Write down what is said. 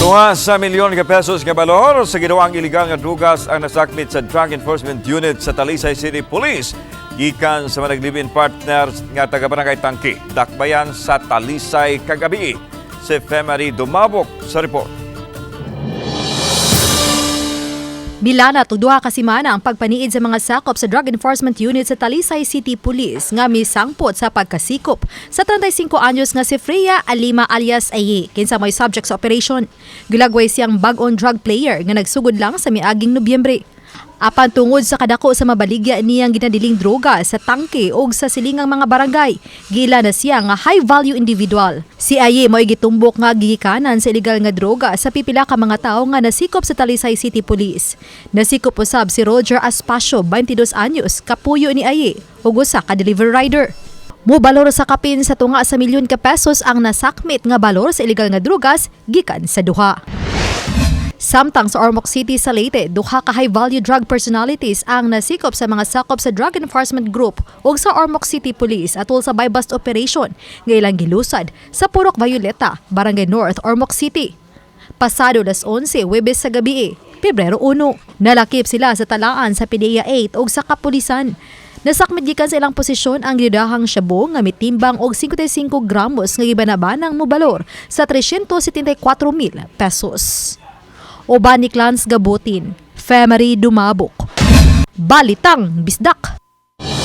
Tunga sa milyon ka pesos nga balor sa ginawang iligal nga drugas ang nasakmit sa Drug Enforcement Unit sa Talisay City Police gikan sa mga naglibin partners nga taga-barangay Tangki. Dakbayan sa Talisay kagabi. Si Femery Dumabok sa report. Bilana og duha ka semana ang pagpaniid sa mga sakop sa Drug Enforcement Unit sa Talisay City Police nga misangpot sa pagkasikop sa 35 anyos nga si Freya Alima alias Aye kinsa may subject sa operation. Gilagway siyang bag-on drug player nga nagsugod lang sa miaging Nobyembre. Apan tungod sa kadako sa mabaligya niyang ginadiling droga sa tangke o sa silingang mga barangay, gila na siya nga high-value individual. Si Aye mo'y gitumbok nga gigikanan sa illegal nga droga sa pipila ka mga tao nga nasikop sa Talisay City Police. Nasikop usab si Roger Aspacio, 22 anyos, kapuyo ni Aye, ug usa ka delivery rider. Mobalor sa kapin sa tunga sa milyon ka pesos ang nasakmit nga balor sa illegal nga drogas gikan sa duha. Samtang sa Ormoc City sa Leyte, duha ka high-value drug personalities ang nasikop sa mga sakop sa Drug Enforcement Group ug sa Ormoc City Police atol sa buy-bust operation nga ilang gilusad sa Purok Violeta, Barangay North, Ormoc City. Pasado las 11 Huwebes sa gabi, Pebrero 1, nalakip sila sa talaan sa PDEA 8 ug sa kapulisan. Nasakmit gikan sa ilang posisyon ang gidahang shabu nga mitimbang og 55 gramos nga gibanabanang mobalor sa 374,000 pesos. Oban ni Clans Gabutin, Femery Dumabok. Balitang Bisdak.